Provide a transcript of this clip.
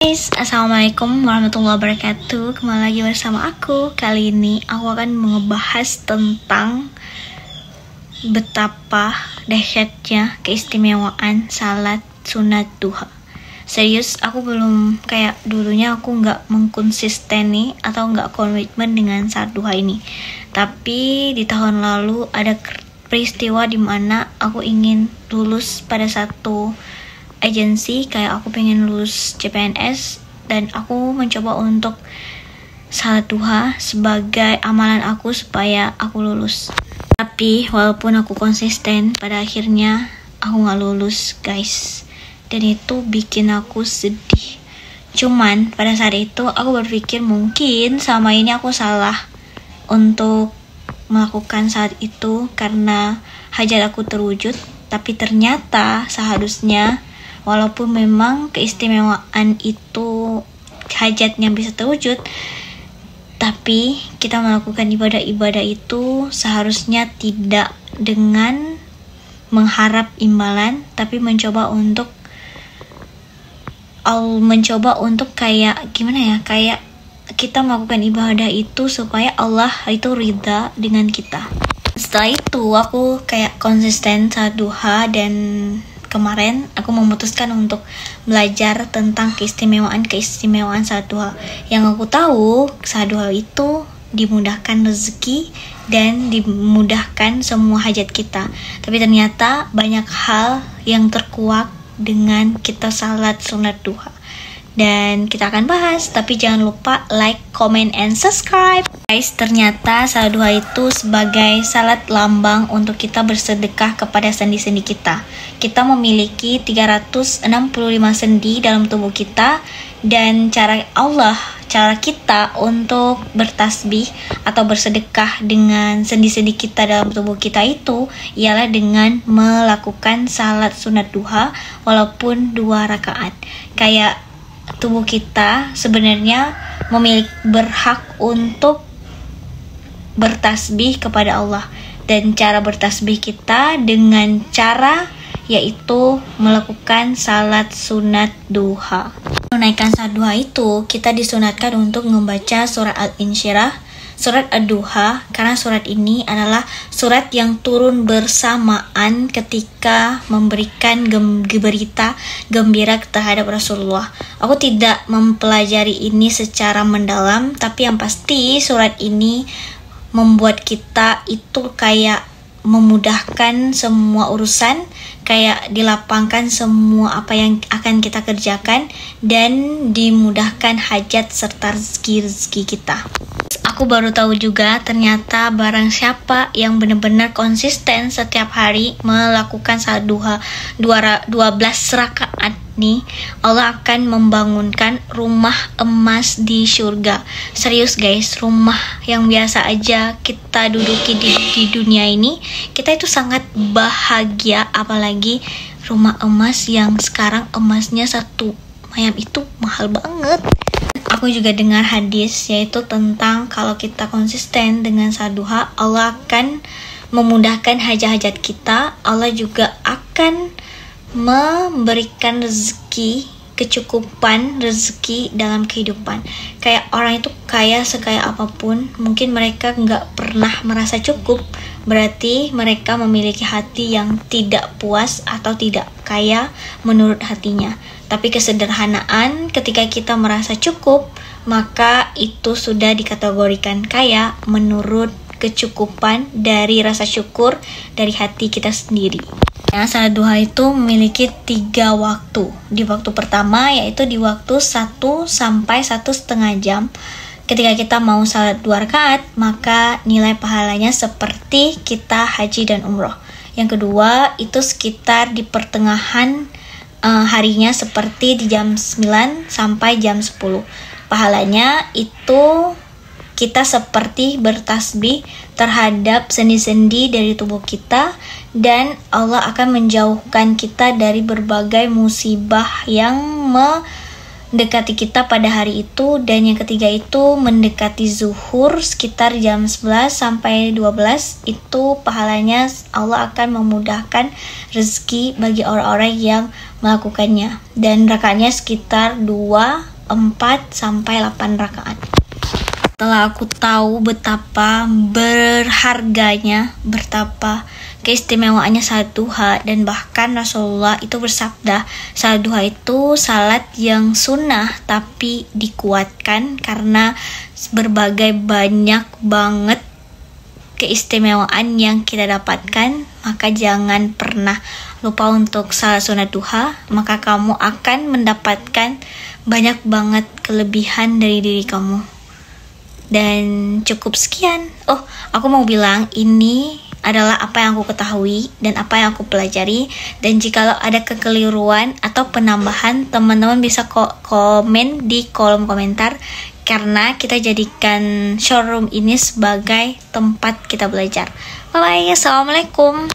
Guys, assalamualaikum warahmatullahi wabarakatuh. Kembali lagi bersama aku. Kali ini aku akan ngebahas tentang betapa dahsyatnya keistimewaan salat sunat duha. Serius, aku belum kayak dulunya aku nggak mengkonsisteni atau nggak komitmen dengan salat duha ini. Tapi di tahun lalu ada peristiwa di mana aku ingin lulus pada satu agensi, kayak aku pengen lulus CPNS dan aku mencoba untuk salat duha sebagai amalan aku supaya aku lulus. Tapi walaupun aku konsisten, pada akhirnya aku gak lulus guys, dan itu bikin aku sedih. Cuman pada saat itu aku berpikir mungkin sama ini aku salah untuk melakukan saat itu karena hajat aku terwujud. Tapi ternyata seharusnya walaupun memang keistimewaan itu hajatnya bisa terwujud, tapi kita melakukan ibadah-ibadah itu seharusnya tidak dengan mengharap imbalan, tapi mencoba untuk kayak gimana ya, kayak kita melakukan ibadah itu supaya Allah itu ridha dengan kita. Setelah itu aku kayak konsisten saat duha, dan kemarin aku memutuskan untuk belajar tentang keistimewaan salat duha. Yang aku tahu, salat duha itu dimudahkan rezeki dan dimudahkan semua hajat kita. Tapi ternyata banyak hal yang terkuak dengan kita salat sunat duha, dan kita akan bahas. Tapi jangan lupa like, comment, and subscribe. Guys, ternyata salat duha itu sebagai salat lambang untuk kita bersedekah kepada sendi-sendi kita. Kita memiliki 365 sendi dalam tubuh kita, dan cara kita untuk bertasbih atau bersedekah dengan sendi-sendi kita dalam tubuh kita itu ialah dengan melakukan salat sunat duha walaupun 2 rakaat. Kayak tubuh kita sebenarnya berhak untuk bertasbih kepada Allah, dan cara bertasbih kita dengan cara yaitu melakukan salat sunat duha. Menunaikan salat duha itu kita disunatkan untuk membaca surat Al-Insyirah, surat Ad-Duha, karena surat ini adalah surat yang turun bersamaan ketika memberikan berita gembira terhadap Rasulullah. Aku tidak mempelajari ini secara mendalam, tapi yang pasti surat ini membuat kita itu kayak memudahkan semua urusan, kayak dilapangkan semua apa yang akan kita kerjakan, dan dimudahkan hajat serta rezeki kita. Aku baru tahu juga ternyata barang siapa yang benar-benar konsisten setiap hari melakukan salat duha 12 rakaat nih, Allah akan membangunkan rumah emas di surga. Serius guys, rumah yang biasa aja kita duduki di dunia ini, kita itu sangat bahagia, apalagi rumah emas yang sekarang emasnya 1 mayam itu mahal banget. Aku juga dengar hadis yaitu tentang kalau kita konsisten dengan salat duha, Allah akan memudahkan hajat-hajat kita. Allah juga akan memberikan rezeki, kecukupan rezeki dalam kehidupan. Kayak orang itu kaya sekaya apapun, mungkin mereka nggak pernah merasa cukup, berarti mereka memiliki hati yang tidak puas atau tidak kaya menurut hatinya. Tapi kesederhanaan, ketika kita merasa cukup, maka itu sudah dikategorikan kaya menurut kecukupan dari rasa syukur dari hati kita sendiri. Salat duha itu memiliki 3 waktu. Di waktu pertama yaitu di waktu 1 sampai 1,5 jam. Ketika kita mau salat 2 rakaat, maka nilai pahalanya seperti kita haji dan umroh. Yang kedua itu sekitar di pertengahan harinya, seperti di jam 9 sampai jam 10. Pahalanya itu kita seperti bertasbih terhadap sendi-sendi dari tubuh kita, dan Allah akan menjauhkan kita dari berbagai musibah yang mendekati kita pada hari itu. Dan yang ketiga itu mendekati zuhur sekitar jam 11 sampai 12, itu pahalanya Allah akan memudahkan rezeki bagi orang-orang yang melakukannya, dan rakaatnya sekitar 2 4-8 rakaat. Setelah aku tahu betapa berharganya, betapa keistimewaannya salat duha, dan bahkan Rasulullah itu bersabda, salat duha itu salat yang sunnah tapi dikuatkan karena berbagai banyak banget keistimewaan yang kita dapatkan, maka jangan pernah lupa untuk salat sunat duha, maka kamu akan mendapatkan banyak banget kelebihan dari diri kamu. Dan cukup sekian. Oh, aku mau bilang ini adalah apa yang aku ketahui dan apa yang aku pelajari, dan jikalau ada kekeliruan atau penambahan, teman-teman bisa komen di kolom komentar, karena kita jadikan showroom ini sebagai tempat kita belajar. Bye bye, assalamualaikum.